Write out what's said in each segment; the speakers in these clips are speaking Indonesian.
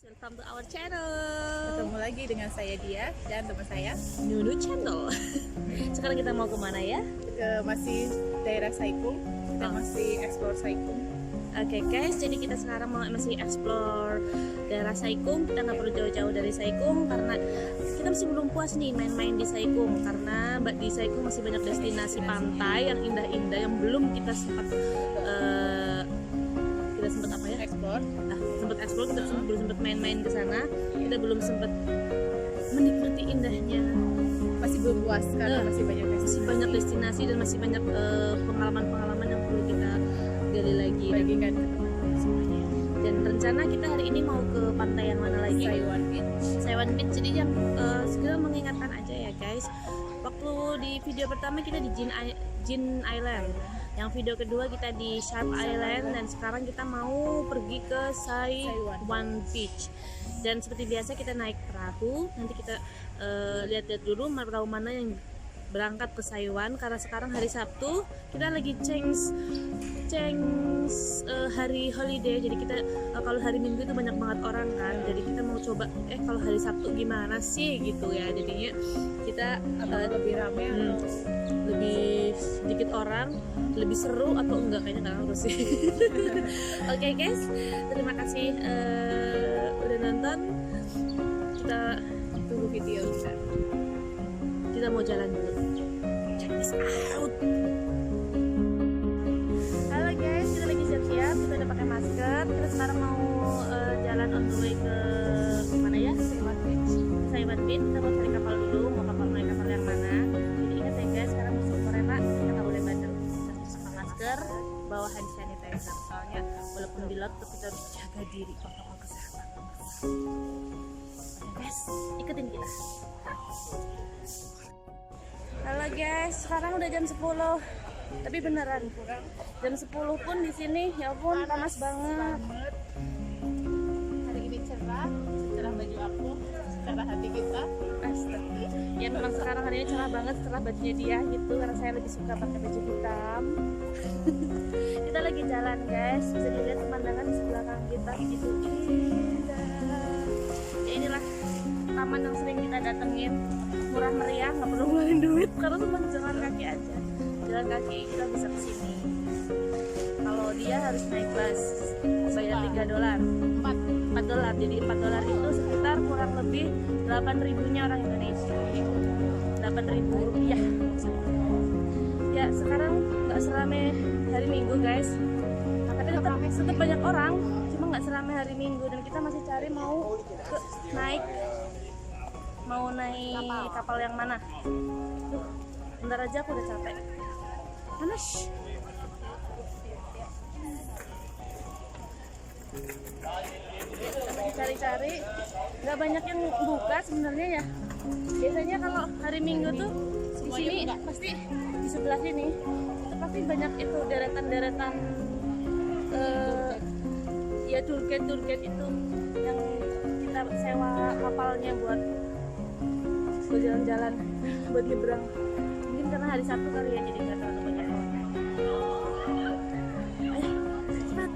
Welcome to our channel. Ketemu lagi dengan saya Dia dan teman saya Nunu Channel. Sekarang kita mau kemana ya? masih daerah Saikung. Kita masih explore Saikung. Oke guys, jadi kita sekarang masih explore daerah Saikung. Kita nggak perlu jauh-jauh dari Saikung karena kita masih belum puas nih main-main di Saikung, karena di Saikung masih banyak destinasi pantai yang indah-indah yang belum kita sempat apa ya? Explore. Sempat explore, kita belum sempat main-main ke sana. Kita belum sempat menikmati indahnya. Masih belum puas karena masih banyak destinasi dan masih banyak pengalaman-pengalaman yang perlu kita gali lagi. Bagikan ke teman-teman semuanya. Dan rencana kita hari ini mau ke pantai yang mana lagi? Saiwan Beach. Saiwan Beach. Jadi yang segera mengingatkan aja ya guys. Waktu di video pertama kita di Jin Island. Yang video kedua kita di Sharp Island, dan sekarang kita mau pergi ke Saiwan Beach. Dan seperti biasa kita naik perahu. Nanti kita lihat-lihat dulu perahu mana yang berangkat ke Saiwan, karena sekarang hari Sabtu kita lagi change hari holiday. Jadi kita kalau hari Minggu itu banyak banget orang kan, jadi kita mau coba kalau hari Sabtu gimana sih gitu ya. Jadinya kita lebih ramai atau lebih sedikit orang, lebih seru atau enggak, kayaknya nggak harus sih. Oke guys, terima kasih udah nonton. Kita tunggu video kita mau jalan dulu. Check this out. Halo guys, kita lagi siap-siap, kita udah pakai masker. Kita sekarang mau jalan on the way ke mana ya? Saiwan Beach. Kita mau cari kapal dulu, mau naik kapal yang mana. Jadi ingat ya guys, sekarang musim corona kita nggak boleh bandel. Harus pakai masker, bawa hand sanitizer. Soalnya walaupun di laut kita harus jaga diri, protokol kesehatan. Oke guys, ikutin kita. Halo guys, sekarang udah jam 10. Tapi beneran jam 10 pun di sini ya ampun panas banget. Hari ini cerah baju aku, cerah hati kita. Astaga. Ya memang sekarang hari ini cerah banget, cerah bajunya dia gitu, karena saya lebih suka pakai baju hitam. Kita lagi jalan guys, bisa dilihat pemandangan di sebelah kanan kita gitu indah. Ya inilah taman yang sering kita datengin, murah meriah, nggak perlu ngeluarin duit karena cuma jalan kaki aja. Jalan kaki kita bisa kesini. Kalau dia harus naik bus, bayar $3, $4. Jadi $4 itu sekitar kurang lebih 8.000-nya orang Indonesia. 8.000 rupiah. Ya sekarang nggak seramai hari Minggu guys. Nah, tapi tetap banyak orang, cuma nggak seramai hari Minggu. Dan kita masih cari mau naik kapal yang mana. Bentar aja aku udah capek. Panas. Cari-cari, nggak banyak yang buka sebenarnya ya. Biasanya kalau hari Minggu tuh di sini pasti di sebelah sini itu pasti banyak itu deretan ya tour guide itu yang kita sewa kapalnya buat jalan-jalan, buat nyebrang. Mungkin karena hari Sabtu kali ya, jadi nggak terlalu banyak orang. Ayo, cepat.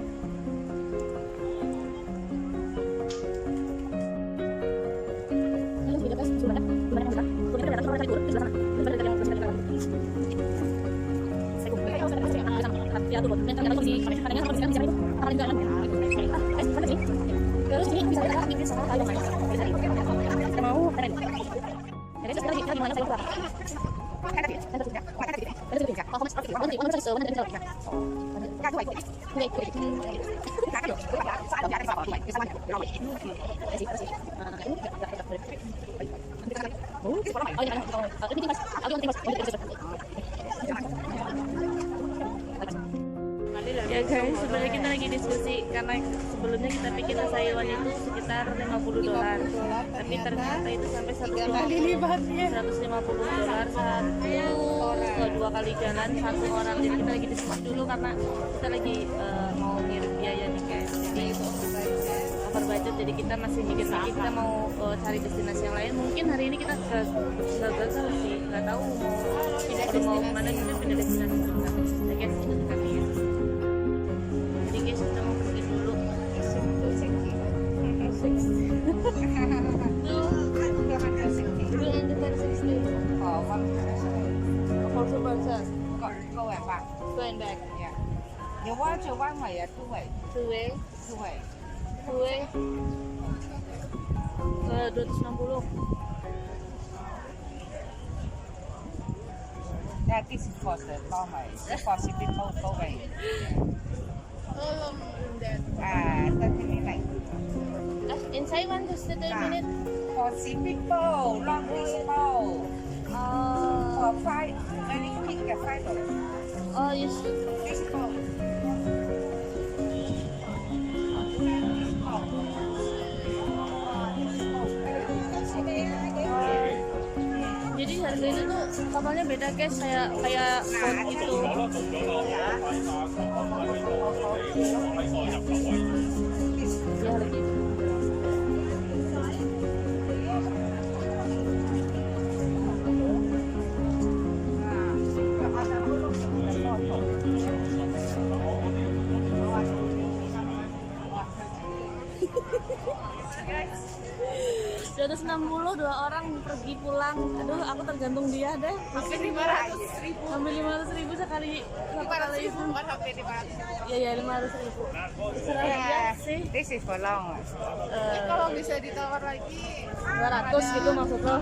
Ya guys, sebenarnya kita lagi diskusi karena sebelumnya kita pikir ke Saiwan itu sekitar $50, tapi ternyata itu sampai $150 dua kali jalan satu orang. Jadi kita lagi diskusi dulu karena kita lagi mau ngirit biaya nih guys. Jadi itu over budget, jadi kita masih mikir lagi kita mau cari destinasi yang lain. Mungkin hari ini kita gagal sih, nggak tahu mau kemana, kita pindah destinasi juga. Ya guys, itu kami ya. Jadi guys, kita mau pergi dulu. 6 Go and back. Go and back. Yeah. You want to one way or two way? Two way. Two way. Two way. 260. Yeah, this is for the long way. This for shipping go way. How long in that? 30 minutes. Inside 1 to 30 minutes. For shipping boat, long distance boat. For flight, very quick flight. Oh, you should. This boat. Jadi harga itu tuh kapalnya beda guys, kayak boat gitu. Ya lebih. Guys, 260 dua orang pergi pulang. Aduh, aku tergantung dia deh. Sampai 500.000. Sampai 500.000 sekali. 500.000 bukan sampai 500.000. Iya, 500.000. Serah dia sih. This is for long. Kalau bisa ditawar lagi 200 gitu maksud lo?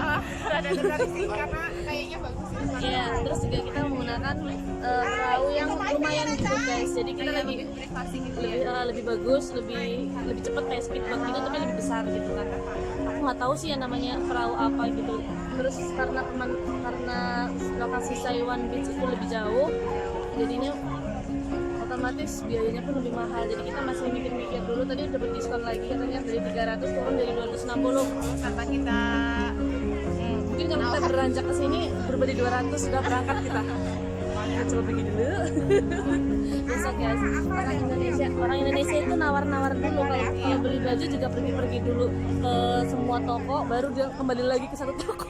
rada tertarik sih karena kayaknya bagus sih. Iya, terus juga kita menggunakan perahu yang lumayan gitu guys. Jadi kita lagi Privasi gitu. lebih bagus, lebih cepat kayak speedboat gitu, tapi lebih besar gitu kan. Aku nggak tahu sih yang namanya perahu apa gitu. Terus karena lokasi Saiwan Beach itu lebih jauh, jadinya otomatis biayanya pun lebih mahal. Jadi kita masih mikir-mikir dulu. Tadi udah berdiskon lagi katanya dari 300 turun jadi 260. Karena kita Mungkin kalau kita beranjak ke sini berubah di 200 sudah berangkat kita. Kita coba pergi dulu. Besok guys, orang Indonesia itu nawar-nawar dulu kalau dia beli baju juga pergi-pergi dulu ke semua toko, baru dia kembali lagi ke satu toko.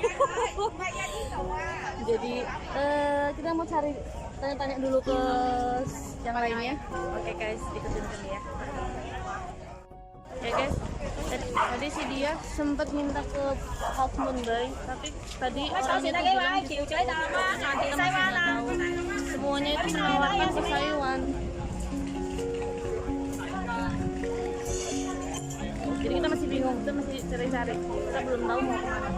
Jadi kita mau cari tanya-tanya dulu ke yang lainnya. Oke guys, ikutin kami ya. Ya guys, tadi si dia sempat minta ke Half Moon Bay, tapi tadi orang itu bilang gitu, kita masih nggak tahu. Semuanya itu menawarkan ke Taiwan. Jadi kita masih bingung, kita masih cari-cari, kita belum tahu mau kemana.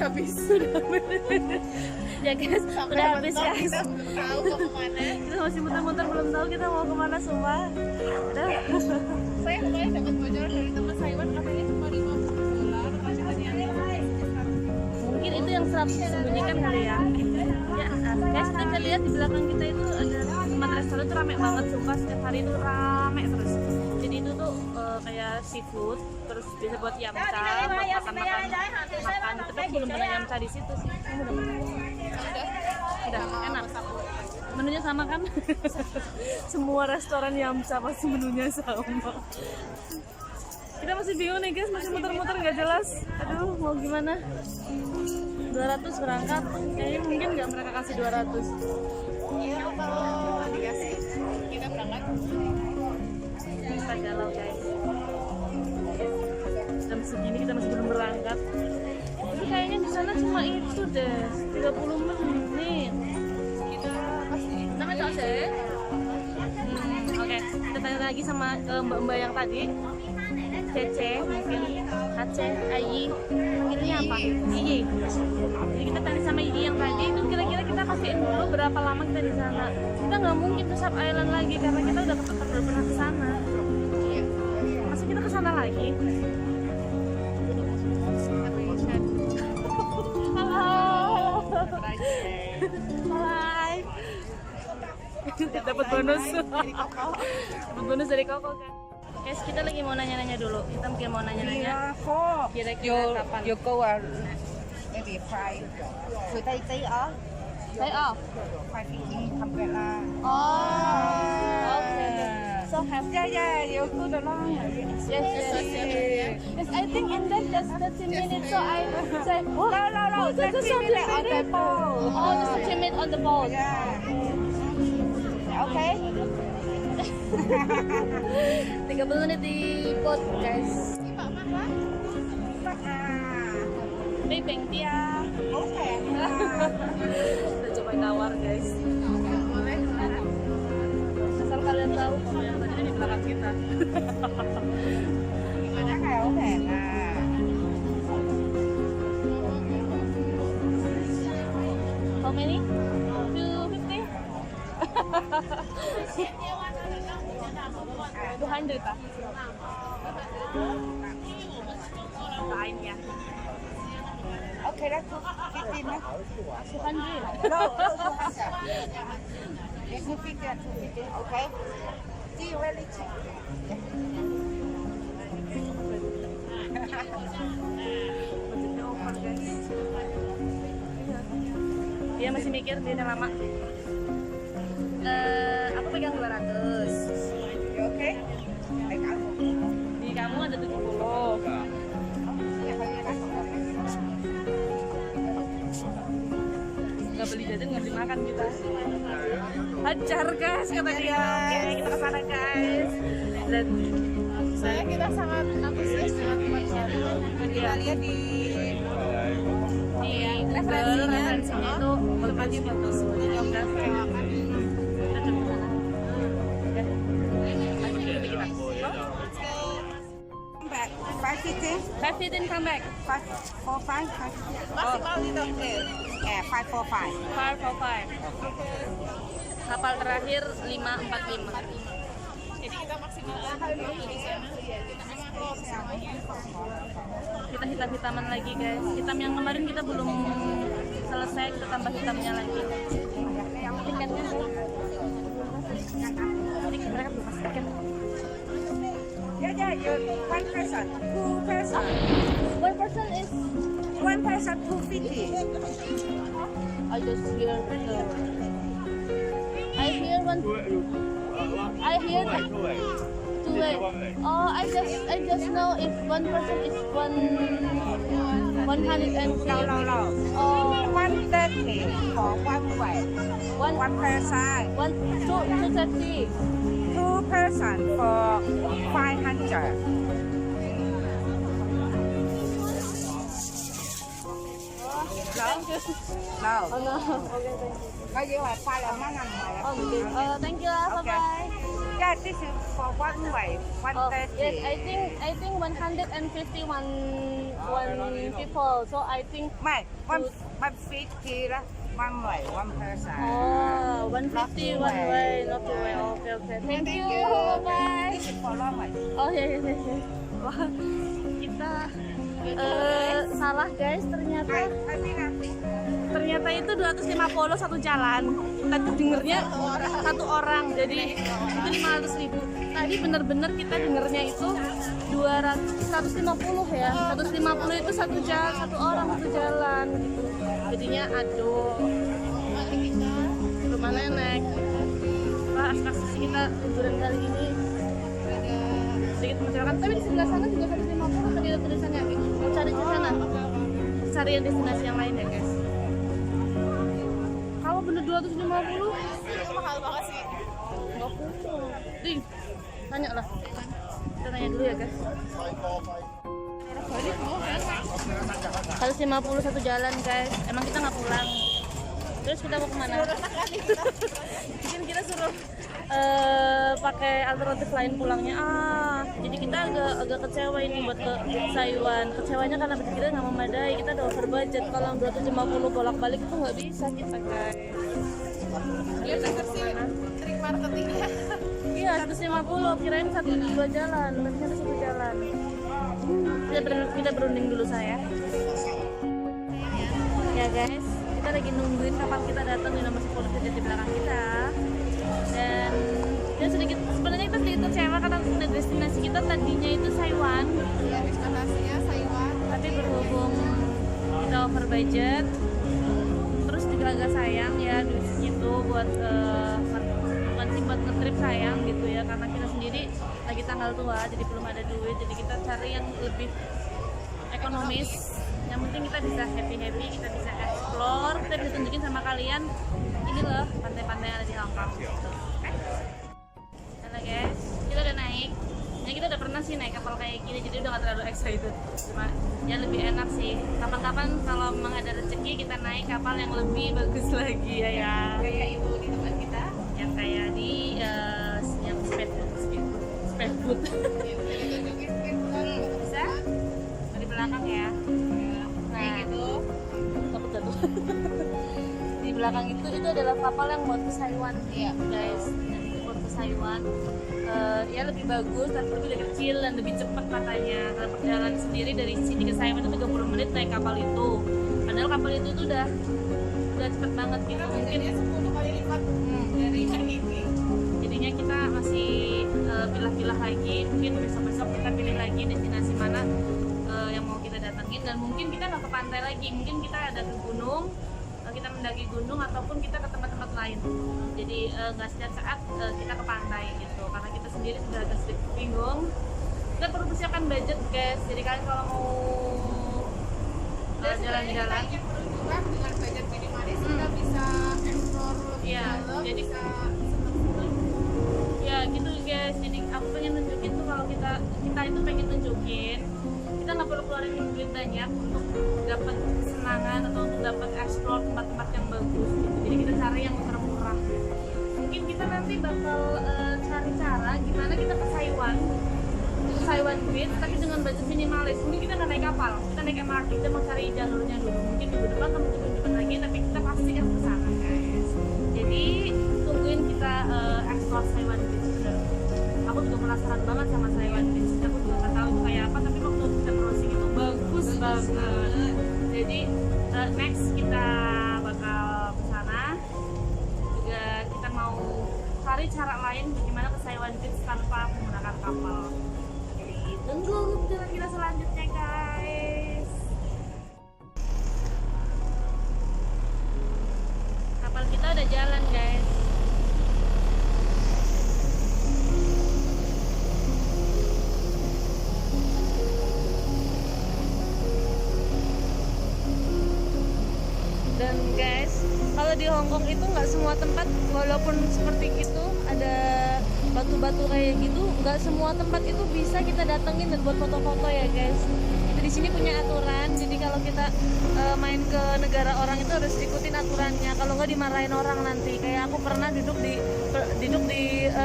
habis. Ya guys, udah habis guys. Kita belum tahu mau kemana. Kita masih muter-muter belum tahu kita mau kemana semua. Udah. Saya kemarin dapat bocoran dari teman Taiwan katanya cuma $50. Mungkin itu yang 100 disembunyikan kali ya. Ya, guys, kita bisa lihat di belakang kita itu ada tempat restoran itu rame banget, sumpah setiap hari itu rame terus. Jadi itu tuh kayak seafood, terus biasa buat yamcha, buat makan, tapi aku belum pernah yamcha di situ sih. Kamu udah pernah? Udah, enak. Menunya sama kan? Semua restoran yamcha pasti menunya sama. Kita masih bingung nih guys, masih muter-muter nggak jelas. Aduh, mau gimana? 200 berangkat, kayaknya mungkin nggak mereka kasih 200. Iya, kalau dikasih kita berangkat. Kita galau guys. Jam segini kita masih belum berangkat. Tapi kayaknya di sana cuma itu deh, 30 menit. Kita pasti Namanya tahu sih. Oke, kita tanya lagi sama mbak-mbak yang tadi. Cece, mungkin Aceh, Ayi, manggilnya apa? Iyi. Jadi kita tanya sama Iyi yang tadi itu kira-kira kita pastiin dulu berapa lama kita di sana. Kita nggak mungkin ke Sub Island lagi karena kita udah pernah ke sana. Masa kita ke sana lagi? Hai. Dapat bonus. Dapat bonus dari Koko kan. Guys, kita lagi mau nanya-nanya dulu. Kita mungkin mau nanya-nanya. Kira-kira kapan? You go maybe 5 to day off. Day off. 5 in Canberra. Oh, okay. So have. Yeah, you to the long. Yes. Yes, I think in that just 30 minutes. So I say, oh, No. that's just 30 minutes on the boat. Oh, just 30 minutes on the boat. Yeah. Okay. 30 menit di boat, guys. Bebeng dia. Okay. Udah coba nawar, guys. Asal kalian tahu kalau yang tadi di belakang kita. Gimana kayak okay. How many? 250? 200 ah? Kain ya. Okay, that's 250 na. 200. No, 200. Yes, 250, okay? Do you really check? Budgetnya over, guys. Dia masih mikir, dia udah lama. Aku pegang 200. You okay? Like aku. Di kamu ada 70. Ya, kalau ya, Gak beli jajan, gak beli makan kita. Hajar, guys, kata dia. Oke, kita kesana, guys. Dan Saya kita sangat antusias dengan tempatnya. kita Lihat di referensinya itu bagus gitu. yang mengecewakan. Kita coba sana. Oke. Lanjut ke kita. come back. 550? 515 come back. 545? 550? Maksimal itu oke. Yeah, 545. 545. Kapal terakhir 545. Jadi kita maksimal di sana. Kita explore semuanya. Kita hitam-hitaman lagi, guys. Hitam yang kemarin kita belum selesai, kita tambah hitamnya lagi. Tiketnya mereka belum kasih tiket. Yeah, you one person, two person. One person is One person 250. I just hear I hear one. I hear two way. Oh, I just know if one person is 150. No. Oh, 130 for one way. One person. 230. Two person for 500. No. Oh no. Okay, thank you. Có gì mà phải là mấy năm mà. Oh, okay. Thank you. Bye bye. Yeah, this is for one way. Oh, 130. yes, I think 151 people. So I think Mày, 150 đó. One way, one person. 150 one way, not two way. Okay. Thank you. Bye. This is for long way. Oh ya. Wah, kita salah, guys. Ternyata itu 250 satu jalan. Tadi dengernya satu orang, jadi itu 500.000. Tadi bener-bener kita dengernya itu 150 ya. 150 itu satu orang satu jalan gitu. Jadinya aduh. Rumah nenek. Wah, kasus kita liburan kali ini sedikit mencerahkan. Tapi di sebelah sana juga 150 tadi ada tulisannya. Mau cari ke sana. Cari yang destinasi yang lain ya, guys. Kalau bener 250 Itu mahal banget sih. nggak putus. Ding, tanya lah. Kita tanya dulu ya, guys. 150 satu jalan, guys. Emang kita nggak pulang. Terus kita mau kemana? Mungkin kita suruh pakai alternatif lain pulangnya. Jadi kita agak kecewa ini buat ke Taiwan. Kecewanya karena budget kita nggak memadai. Kita udah over budget. Kalau 250 bolak-balik itu nggak bisa kita, guys. Dia denger sih trik marketingnya. Iya, 150. Kirain 1-2 jalan. Ternyata satu jalan. Kita berunding dulu, saya. Ya, guys. Kita lagi nungguin kapal kita datang di nomor 10 saja di belakang kita. Dan ya sebenarnya kita sedikit kecewa karena destinasi kita tadinya itu Taiwan. Iya, destinasinya Taiwan. Tapi berhubung kita over budget, terus juga agak sayang ya duit segitu buat bukan sih buat ngetrip sayang gitu ya, karena kita sendiri tanggal tua, jadi belum ada duit, jadi kita cari yang lebih ekonomis. Yang penting kita bisa happy, kita bisa explore, kita bisa tunjukin sama kalian ini loh pantai-pantai yang ada di Hongkong gitu. Halo guys, kita udah naik. Ya kita udah pernah sih naik kapal kayak gini, jadi udah gak terlalu excited. Cuma ya lebih enak sih. Kapan-kapan kalau memang ada rezeki kita naik kapal yang lebih bagus lagi ya. Kayak ibu di tempat kita. Yang kayak di yang speedboat. Bisa? Dari belakang ya. Kayak gitu. Takut jatuh. Di belakang itu adalah kapal yang buat ke Saiwan, Iya. guys. Dan itu buat ke Saiwan. Ya lebih bagus, tapi lebih kecil dan lebih cepat katanya. Kalau perjalanan sendiri dari sini ke Saiwan itu 30 menit naik kapal itu. Padahal kapal itu tuh udah cepet banget gitu. Mungkin 10 kali lipat dari yang ini. jadinya kita masih pilah-pilah lagi. Mungkin besok-besok kita pilih lagi destinasi mana yang mau kita datengin, dan mungkin kita nggak ke pantai lagi, mungkin kita ada ke gunung, kita mendaki gunung ataupun kita ke tempat-tempat lain. Jadi nggak setiap saat kita ke pantai gitu, karena kita sendiri sudah agak sedikit bingung. Kita perlu persiapkan budget guys, jadi kalian kalau mau jalan-jalan Yang perlu juga dengan budget minimalis kita bisa explore lebih Iya, dalam, jadi- bisa seneng-seneng. ya gitu guys. Jadi aku pengen nunjukin tuh kalau kita itu pengen nunjukin kita nggak perlu keluarin duit banyak untuk dapat kesenangan atau untuk dapat explore tempat-tempat yang bagus gitu. Jadi kita cari yang murah-murah. Mungkin kita nanti bakal cari cara gimana kita ke Saiwan Beach tapi dengan budget minimalis. Mungkin kita nggak naik kapal, kita naik MRT, kita mau cari jalurnya dulu. Mungkin minggu depan atau minggu depan lagi, tapi kita pasti akan ke sana guys. Jadi tungguin kita explore Saiwan Beach. Bener. Aku juga penasaran banget sama Saiwan Beach. Aku juga nggak tahu itu kayak apa, tapi waktu kita browsing itu bagus banget. Jadi next kita bakal ke sana. Juga kita mau cari cara lain bagaimana ke Saiwan Beach tanpa menggunakan kapal. Jadi tunggu perjalanan kita selanjutnya guys. Kapal kita udah jalan guys. Dan guys, kalau di Hongkong itu nggak semua tempat, walaupun seperti itu ada batu-batu kayak gitu, nggak semua tempat itu bisa kita datengin dan buat foto-foto ya guys. Itu di sini punya aturan, jadi kalau kita main ke negara orang itu harus ikutin aturannya. Kalau nggak dimarahin orang nanti. Kayak aku pernah duduk di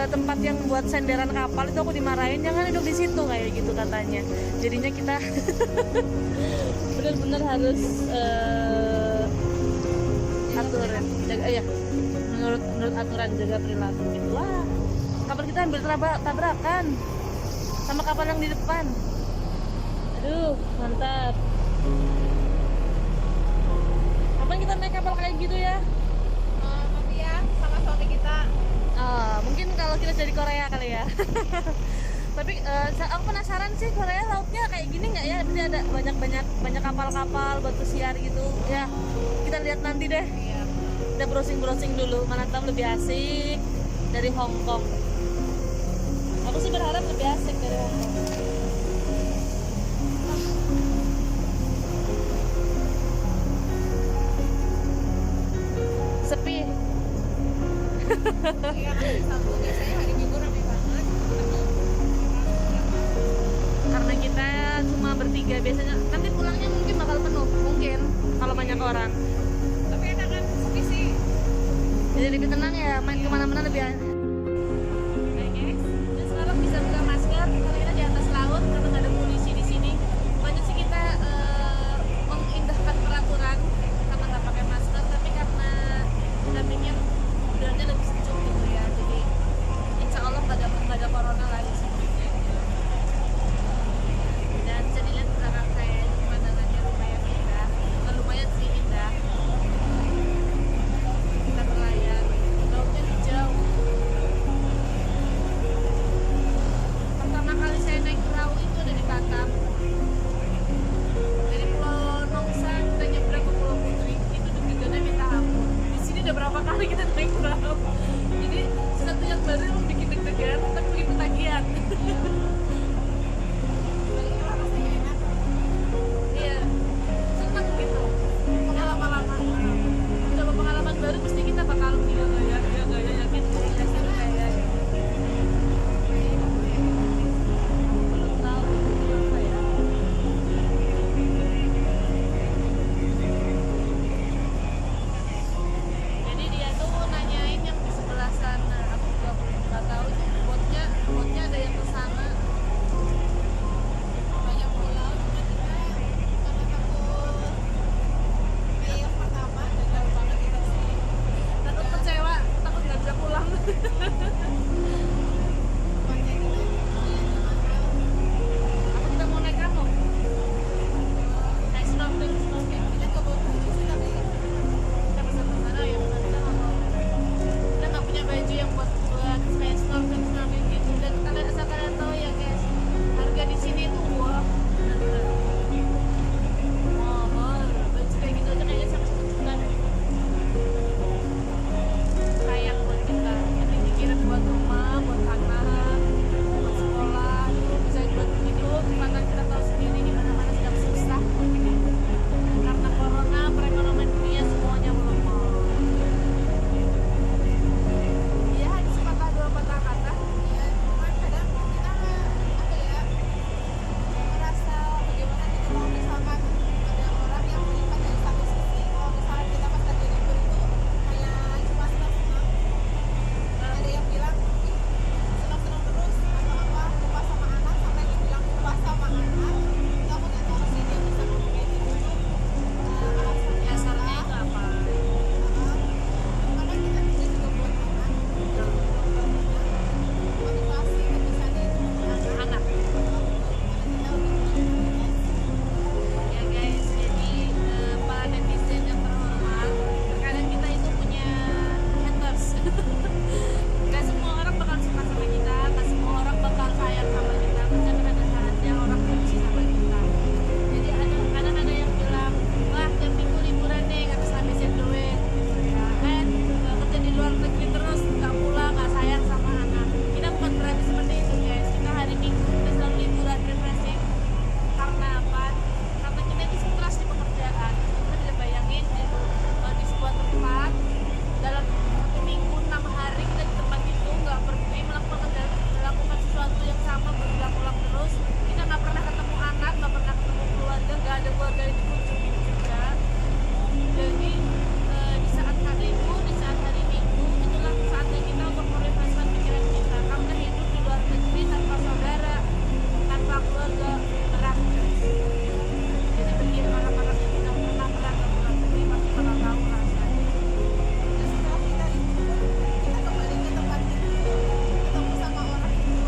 tempat yang buat senderan kapal itu aku dimarahin, jangan duduk di situ kayak gitu katanya. Jadinya kita benar-benar harus aturan jaga ya, menurut aturan jaga perilaku gitu. Wah, kapal kita hampir tabrakan sama kapal yang di depan. Aduh, mantap. Kapan kita naik kapal kayak gitu ya? Nanti ya sama suami kita. Mungkin kalau kita dari Korea kali ya. Tapi aku penasaran sih, Korea lautnya kayak gini nggak ya? Berarti ada banyak kapal-kapal buat pesiar gitu ya. Kita lihat nanti deh. Iya. Kita browsing dulu, mana tahu lebih asik dari Hong Kong. Aku sih berharap lebih asik dari Hong Kong. Sepi. Iya, hari Sabtu biasanya hari Minggu ramai banget. Karena kita cuma bertiga biasanya. Nanti pulangnya mungkin bakal penuh, mungkin kalau banyak orang. Tapi enak kan sepi sih. Jadi lebih tenang ya, main kemana-mana lebih. Oke guys, dan sekarang bisa buka masker karena kita di atas laut, karena nggak ada polisi di sini. Banyak sih kita mengindahkan peraturan karena nggak pakai masker, tapi karena kita pikir udaranya lebih sejuk gitu ya. Jadi insya Allah nggak ada corona lagi sih. Dan bisa dilihat di belakang saya pemandangannya lumayan indah, lumayan sih indah. Kita berlayar, lautnya hijau. Pertama kali saya naik perahu itu ada di Batam. Dari Pulau Nongsa kita nyebrang ke Pulau Putri, itu deg-degannya minta ampun. Di sini udah berapa kali kita naik perahu, jadi satu yang baru yang bikin deg kan, tapi begitu tagihan. Iya, senang gitu. Pengalaman-pengalaman, coba pengalaman baru pasti kita bakal gaya yakin hasil kayak belum tahu apa ya. Jadi dia tuh nanyain yang di sebelah sana, aku juga belum nggak tahu itu botnya ada yang ke sana. Banyak pulau, tiba-tiba karena takut kayak yang pertama gagal banget kita sih. Takut kecewa, takut nggak bisa pulang. Tempatnya kita lumayan mahal. Aku kita mau naik kano, naik snorkeling. Kita nggak bawa baju sih tapi Kita bisa ke sana ya, benar kita nggak mau. Kita nggak punya baju yang buat kayak snorkeling gitu. Dan asal kalian tahu ya guys, harga di sini tuh wah benar-benar mahal. Baju kayak gitu aja kayaknya sampai 1 juta deh. Sayang buat kita. Yang dikirim buat rumah, buat anak, buat sekolah, itu bisa buat begitu. Karena kita tahu sendiri di mana-mana sedang susah. Karena corona, perekonomian dunia semuanya melemah. Iya, hanya sepatah dua patah kata. ya cuman kadang kita apa ya merasa bagaimana gitu kalau misalkan ada orang yang melihat dari satu sisi, kalau misalkan kita pas lagi libur itu kayak cuma senang-senang, ada yang bilang ih senang-senang terus atau apa lupa sama anak, sampai dibilang lupa sama anak. Itu aku nggak tahu sih dia bisa ngomong kayak gitu tuh alasannya Dasarnya apa. itu apa? Karena kita bisa juga buat anak motivasi kebiasaan itu Anak. kita udah Ya guys, jadi para netizen yang terhormat, terkadang kita itu punya haters. Gak semua orang bakal suka sama kita, gak semua orang bakal sayang sama kita. Pasti akan ada saatnya orang benci sama kita. Jadi kadang ada yang bilang, wah tiap minggu liburan nih, gak bisa habisin duit gitu ya. Kerja di luar negeri terus, gak pulang, gak sayang sama anak. Kita bukan berarti seperti itu guys. Kita hari minggu kita selalu liburan, refreshing. Karena apa? Karena kita itu stres di pekerjaan. Kita bisa bayangin di sebuah tempat dalam 1 minggu 6 hari kita di tempat itu nggak pergi melakukan sesuatu yang sama berulang-ulang terus. Kita nggak pernah ketemu anak, nggak pernah ketemu keluarga, nggak ada keluarga yang dikunjungi juga. Jadi di saat hari libur, di saat hari minggu itulah saatnya kita untuk merefreshkan pikiran kita. Karena hidup di luar negeri tanpa saudara, tanpa keluarga berat guys. Jadi bagi orang-orang yang tidak pernah ke luar negeri pasti bakal tahu rasanya. Terus setelah kita libur, kita kembali ke tempat itu, ketemu sama orang itu.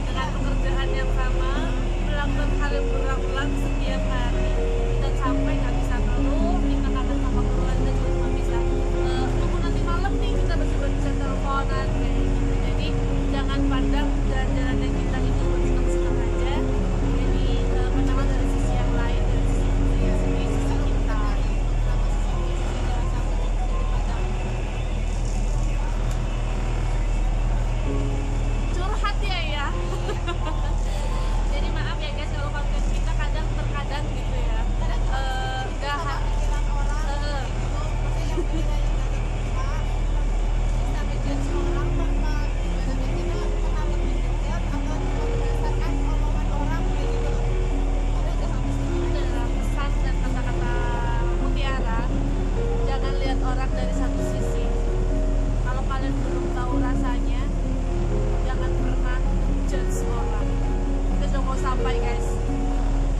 Dengan pekerjaan yang sama, melakukan hal yang berulang-ulang setiap hari, dan sampai nggak bisa keluh, kita kangen sama keluarga juga cuma bisa tunggu nanti malam nih kita baru bisa teleponan kayak gitu. Jadi jangan pandang jalan-jalan yang kita itu senang-senang aja. Jadi pandanglah dari sisi yang lain, dari sisi kita. Curhat ya. Jadi maaf ya guys kalau konten kita terkadang gitu ya. Nggak Sama pikiran orang Heeh. gitu, maksudnya yang pikirannya nggak terbuka, bisa ngejudge orang tanpa ibaratnya kita kenal lebih detail atau cuma berdasarkan omongan orang kayak gitu loh. Ada nggak sampai situ? Itu adalah pesan dan kata-kata mutiara. Jangan lihat orang dari satu sisi. Kalau kalian belum tahu rasanya, jangan pernah judge orang. Kita sudah mau sampai guys.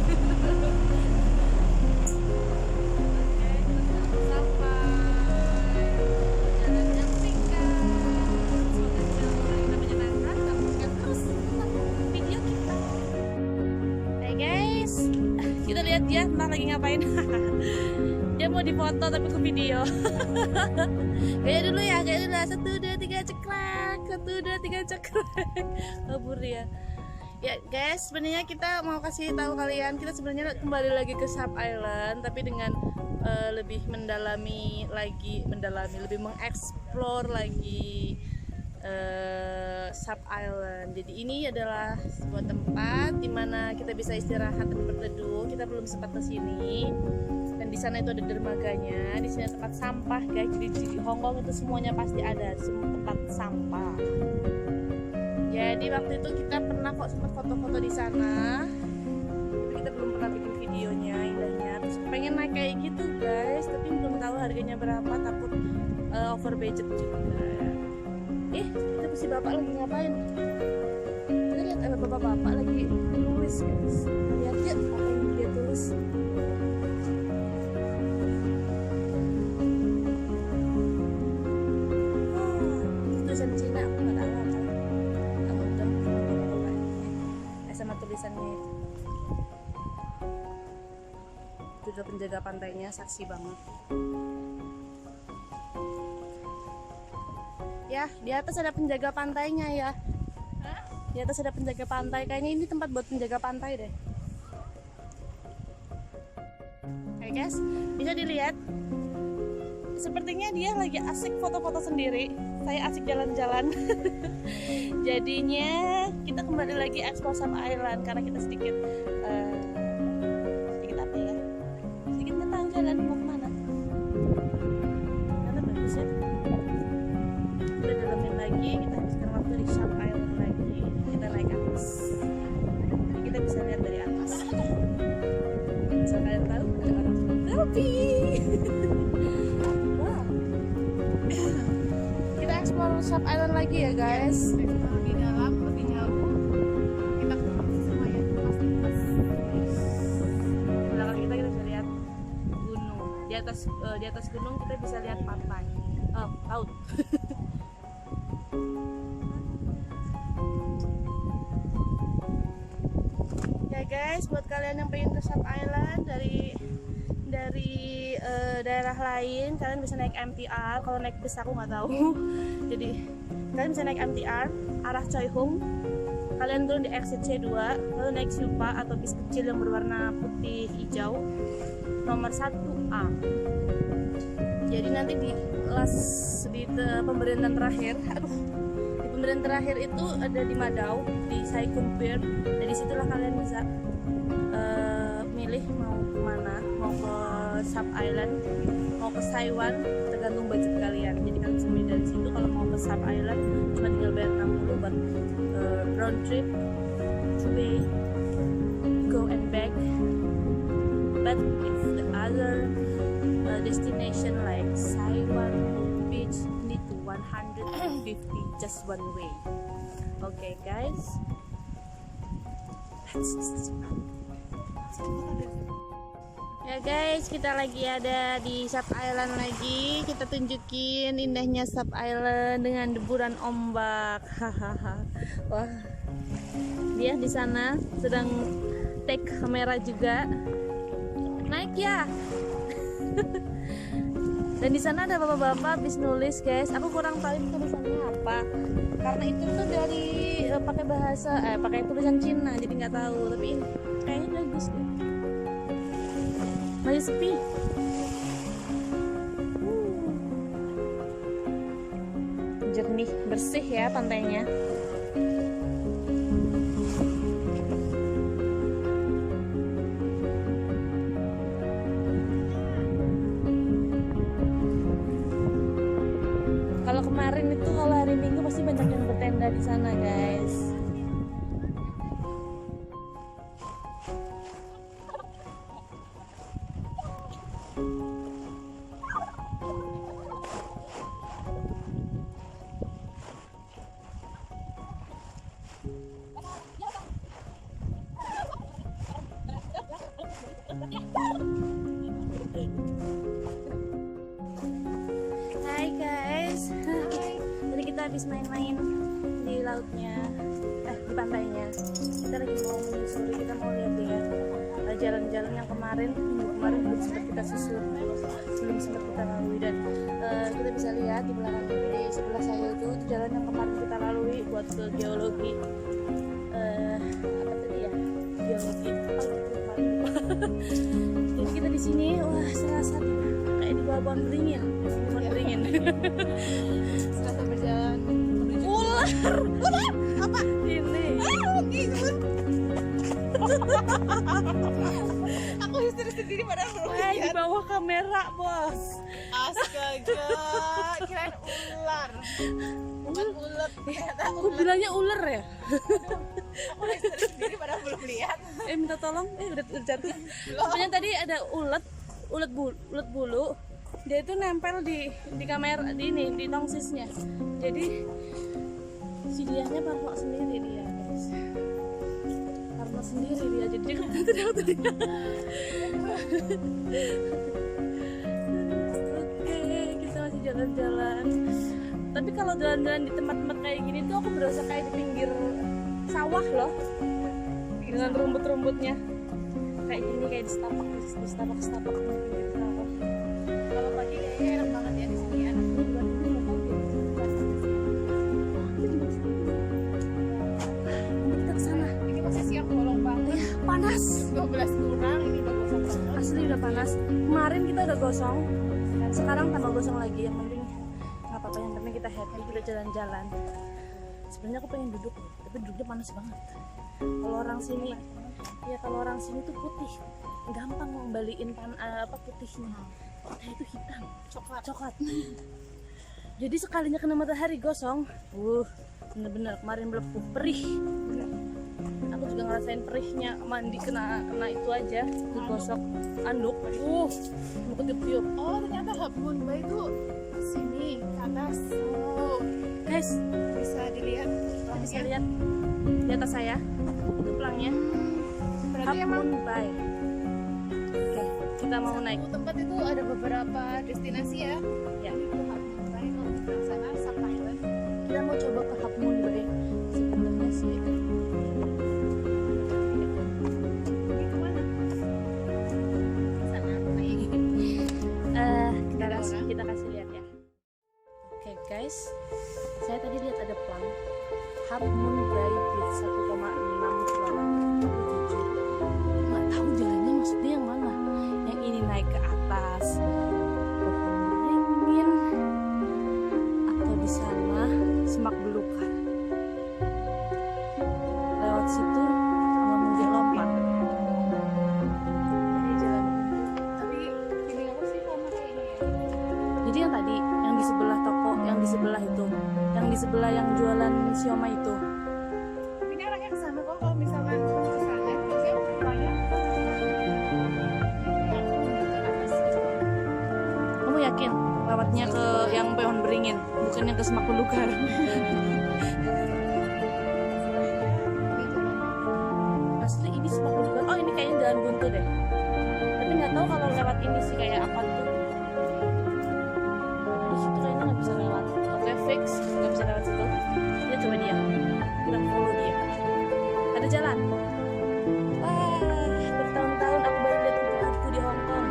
Oke, kita sudah mau sampai. Jalan yang singkat. Semoga kita menyenangkan. Saksikan terus video kita. Hai guys, kita lihat dia entah lagi ngapain. Dia mau difoto tapi ke video. Gaya dulu ya, gaya dulu. 1, 2, 3 ceklek. 1, 2, 3 ceklek. Kabur dia. Ya guys, sebenarnya kita mau kasih tahu kalian, kita sebenarnya kembali lagi ke Sub Island, tapi dengan lebih lebih mengeksplor lagi Sub Island. Jadi ini adalah sebuah tempat di mana kita bisa istirahat dan berteduh. Kita belum sempat ke sini. Dan di sana itu ada dermaganya. Di sini tempat sampah, guys. Jadi di Hong Kong itu semuanya pasti ada semua tempat sampah. Jadi waktu itu kita pernah kok sempat foto-foto di sana. Tapi kita belum pernah bikin videonya indahnya. Terus pengen naik kayak gitu, guys. Tapi belum tahu harganya berapa. Takut over budget juga. Itu si bapak lagi ngapain? Kita lihat ada bapak-bapak lagi nulis, guys. Lihat ya apa yang dia tulis. Tulisan Cina, aku nggak tahu apa. Aku udah sama tulisannya. Itu udah penjaga pantainya, saksi banget. Ya, di atas ada penjaga pantainya ya. Di atas ada penjaga pantai. Kayaknya ini tempat buat penjaga pantai deh. Oke guys, bisa dilihat. Sepertinya dia lagi asik foto-foto sendiri. Saya asik jalan-jalan. Jadinya kita kembali lagi explore Sub Island karena kita sedikit apa ya? Sedikit nggak tahu jalan mau kemana. Ternyata bagus ya. Kita dalamin lagi, kita habiskan waktu di Sub Island lagi. Kita naik atas. Jadi kita bisa lihat dari atas. So kalian tahu ada orang selfie. Wow. Kita explore Sub Island lagi ya guys. Lebih dalam, lebih jauh. Kita semuanya pas. Belakang kita bisa lihat gunung. Di atas gunung kita bisa lihat pantai. Oh, laut. Ya guys, buat kalian yang pengen ke Sub Island dari daerah lain, kalian bisa naik MTR. Kalau naik bus aku nggak tahu. Jadi kalian bisa naik MTR arah Choi Hung. Kalian turun di exit C2, lalu naik Supa atau bis kecil yang berwarna putih hijau nomor 1A. Jadi nanti di pemberian terakhir, di pemberian terakhir itu ada di Madao, di Sai Kung Pier. Dari situlah kalian bisa milih mau kemana, mau ke Sub Island, mau ke Taiwan, tergantung budget kalian. Jadi kalian bisa milih dari situ. Kalau mau ke Sub Island cuma tinggal bayar 60 buat round trip, two way, go and back. But if the other destination like Taiwan beach need to 150 just one way. Okay guys, ya guys, kita lagi ada di Sub Island lagi. Kita tunjukin indahnya Sub Island dengan deburan ombak. Hahaha. Wah, dia di sana sedang take kamera juga. Naik ya. Dan di sana ada bapak-bapak habis nulis, guys. Aku kurang tahu tulisannya apa. Karena itu tuh dari pakai tulisan Cina, jadi nggak tahu. Tapi kayaknya bagus deh. Masih sepi. Jernih, bersih ya pantainya. Kalau kemarin itu kalau hari Minggu pasti banyak yang bertenda di sana, guys. Hai guys, jadi kita habis main-main di lautnya, di pantainya. Kita lagi mau menyusuri, kita mau lihat-lihat jalan-jalan yang kemarin belum sempat kita susur, belum sempat kita lalui. Dan kita bisa lihat di belakang di sebelah saya itu jalan yang kemarin kita lalui buat ke geologi. Apa tadi ya? Geologi. Jadi kita di sini, wah serasa kayak di bawah pohon beringin. Serasa berjalan menuju Apa? Ini. Gitu. Aku histeris sendiri padahal belum Di lihat. bawah kamera, Bos. Astaga, kirain ular. Bukan ulet, ternyata Aku ular. bilangnya ular ya. Aku histeris sendiri padahal belum lihat. Minta tolong. Udah jatuh. Pokoknya tadi ada ulet bulu. Dia itu nempel di kamera di tongsisnya. Jadi si dianya parno sendiri dia, guys. Parno sendiri dia. Jadi dia kan teriak. Oke, kita masih jalan-jalan. Tapi kalau jalan-jalan di tempat-tempat kayak gini tuh aku berasa kayak di pinggir sawah loh. Dengan rumput-rumputnya. Kayak gini, kayak di setapak di pinggir sawah. Kalau pagi kayaknya enak banget ya di sini ya. Kita kesana. Ini masih siang bolong banget. Panas. 12 kurang ini udah gosong banget. Asli udah panas. Kemarin kita udah gosong. Sekarang tambah gosong lagi. Yang penting nggak apa-apa. Yang penting kita happy, kita jalan-jalan. Sebenarnya aku pengen duduk, tapi duduknya panas banget. Kalau orang sini, ya kalau orang sini tuh putih, gampang ngembaliin putihnya. Kita itu hitam, coklat. Jadi sekalinya kena matahari gosong, bener-bener kemarin melepuh, perih. Aku juga ngerasain perihnya, mandi kena itu aja, digosok anduk. Mau ketiup-tiup. Oh, ternyata Half Moon Bay itu sini ke atas. Oh, Guys, bisa dilihat. bisa lihat di atas saya, itu pelangnya. Berarti emang Half Moon Bay. Oke, kita mau naik. satu tempat itu ada beberapa destinasi ya. Ya, Ini ke Half Moon Bay, kalau di sebelah sana Sak Island. kita mau coba ke Half Moon Bay. Sebelumnya sih. Ini kemana? Sana. Kita kasih lihat ya. Oke guys, saya tadi lihat ada plang Half Moon Bay Beach 1,6 km. Nggak tahu jalannya maksudnya yang mana. Yang ini naik ke atas pohon beringin atau di sana semak belukar. Lewat situ nggak mungkin lompat. Ini jalan. Tapi ini aku sih sama kayak ini ya. Jadi yang tadi, yang di sebelah toko, yang di sebelah itu, yang di sebelah yang jualan siomay itu. Tapi ini arahnya ke sana kok kalau misalkan ke sana biasanya banyak. Kamu yakin lewatnya ke yang pohon beringin, bukan yang ke semak belukar? Asli ini semak belukar. Oh ini kayaknya jalan buntu deh. Tapi nggak tahu kalau lewat ini sih kayak apa tuh. Di situ kayaknya nggak bisa lewat. Oke fix, nggak bisa lewat situ. Dia coba dia. Kita follow dia. Ada jalan. Wah, bertahun-tahun aku baru lihat kupu-kupu di Hong Kong.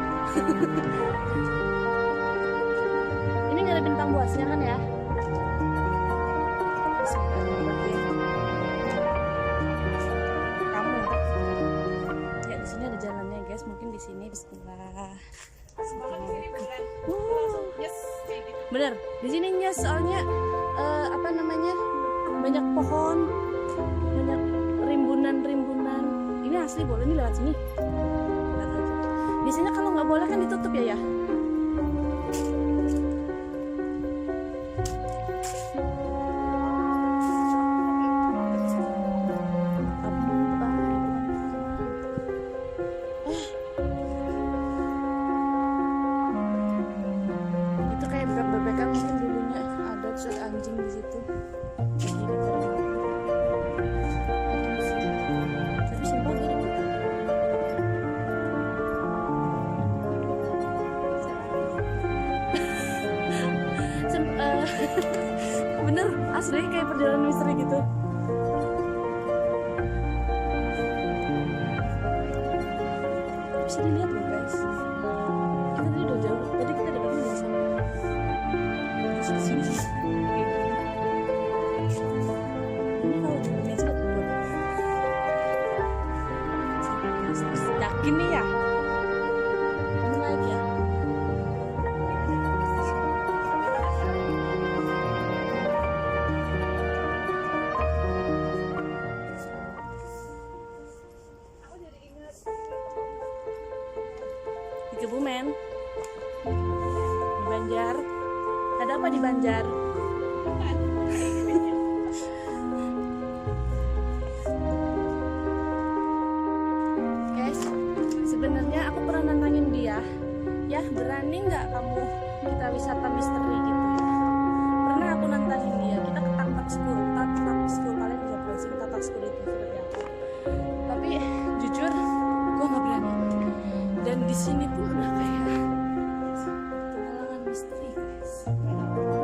Ini nggak ada bintang buasnya kan ya? Bismillahirrahmanirrahim. Kamu. Ya di sini ada jalannya guys. Mungkin di sini Bismillah. Semangat di sini beneran Wuh. langsung yes kayak gitu. Bener. Di sini nyes soalnya apa namanya banyak pohon, banyak rimbunan. Ini asli boleh nih lewat sini. Lihat aja. Biasanya kalau nggak boleh kan ditutup ya. Itu kayak bebek-bebekan mungkin dulunya ada terus ada anjing di situ. Tapi sumpah gini. Bener asli kayak perjalanan misteri gitu. Bisa dilihat loh guys. Kita tadi udah jauh. Tadi kita udah ketemu sama. Sini. Ini kalau di Indonesia lihat gue. Yakin nih ya? Ini lagi ya? apa di Banjar? Guys, sebenarnya aku pernah nantangin dia. Ya, berani nggak kamu kita wisata misteri gitu ya? Pernah aku nantangin dia. Kita ke Tatak School. Kalian bisa browsing Tatak School itu seperti apa. Tapi jujur, gue nggak berani. Dan di sini pun udah kayak petualangan misteri, guys.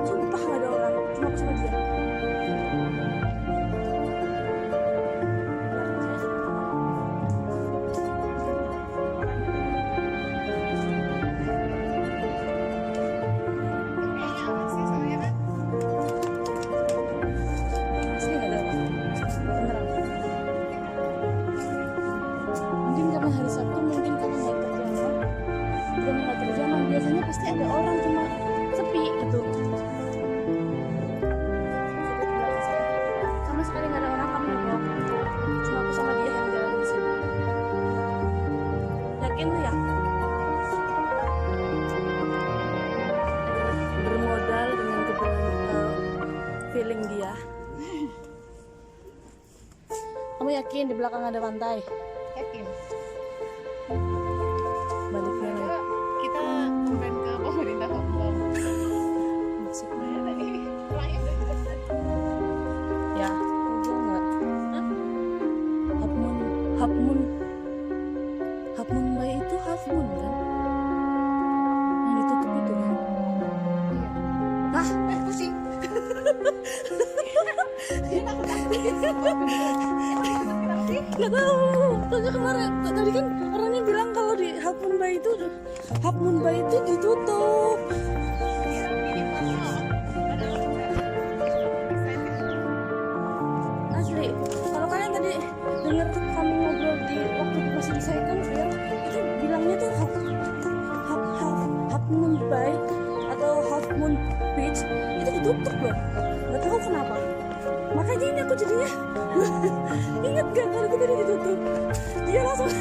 Sumpah nggak ada orang, cuma aku sama dia. Asli nggak ada orang, beneran. Mungkin karena hari Sabtu, mungkin karena nggak terjamah. Bukan nggak terjamah, biasanya pasti ada orang, cuma sepi gitu. Sama sekali nggak ada orang, kamu bohong. Cuma aku sama dia yang jalan di sini. Yakin lu ya? Bermodal dengan feeling dia. Kamu yakin di belakang ada pantai? Yakin. Baliknya nih. Coba kita kembali ke pemerintah Hongkong. Maksudnya Tadi orangnya udah jelas. ya, enggak enggak. Half moon Bay itu half moon kan? Yang ditutup itu kan? Hah? Pusing. Gak tahu. Tanya kemarin. Tadi kan orangnya bilang kalau di Half Moon Bay itu ditutup. Asli. Kalau kalian tadi dengar kami ngobrol di waktu masih di Saigon Fair, itu bilangnya tuh Half Moon Bay atau Half Moon Beach itu ditutup loh. Gak tahu kenapa. Makanya ini aku jadinya ingat gak kalau itu tadi ditutup. Dia langsung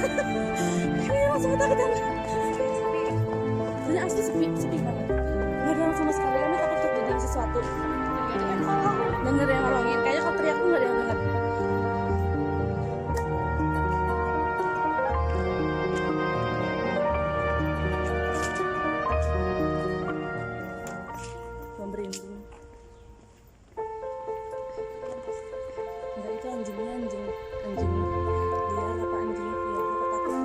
ketakutan. Jadi asli sepi banget. Gak ada orang sama sekali. Kami takut terjadi sesuatu. Dan gak ada yang nolongin. Kayaknya kalau teriak pun gak ada yang dengar. Merinding. Enggak, itu anjing liar apa anjing liar, aku takut.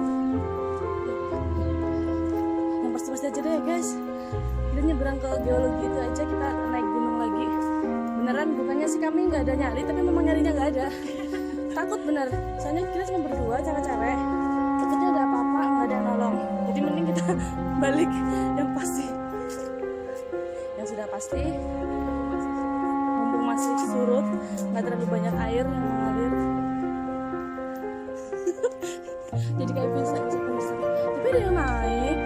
Yang pasti aja deh ya guys, kita nyebrang ke geologi itu aja, kita naik gunung lagi. Beneran, bukannya sih kami nggak ada nyari, tapi memang nyarinya nggak ada. Takut bener, soalnya kita cuma berdua cewek-cewek, takutnya ada apa-apa nggak ada yang nolong. Jadi mending kita balik yang pasti. Yang sudah pasti, mumpung masih surut, nggak terlalu banyak air yang mengalir. Jadi kayak bisa. Tapi ada yang naik.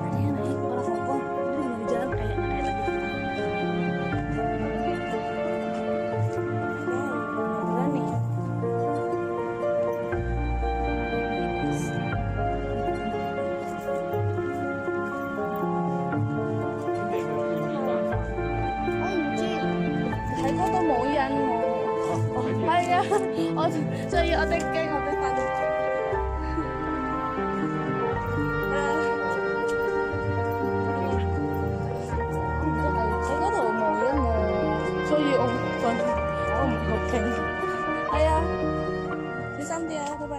Ada yang naik orang Hongkong. Dia lagi di jalan kayak lagi. Wow, berani. Cho ở đây cây ở đây tàn. Thấy có đồ mồi á,所以我唔學傾。係啊，小心啲啊，拜拜。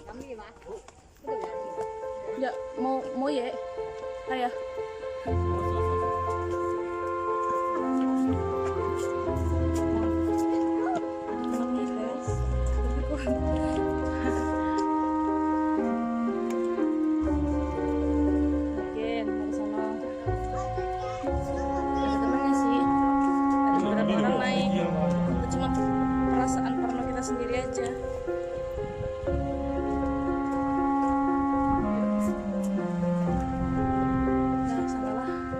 飲咩話？呀，冇嘢。係啊。Sendiri aja. Nah, salah.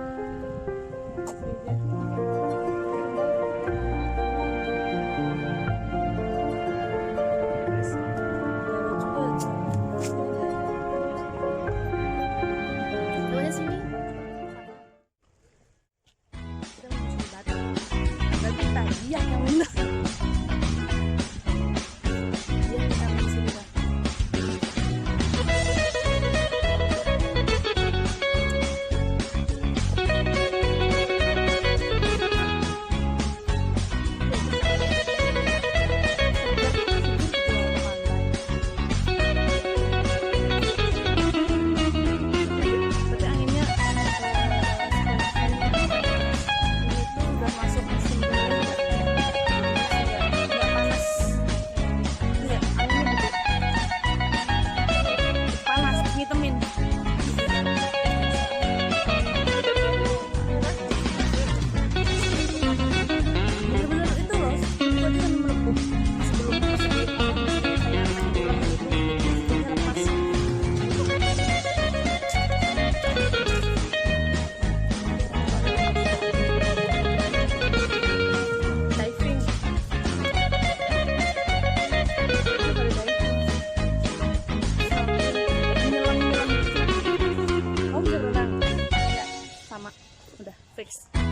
fix.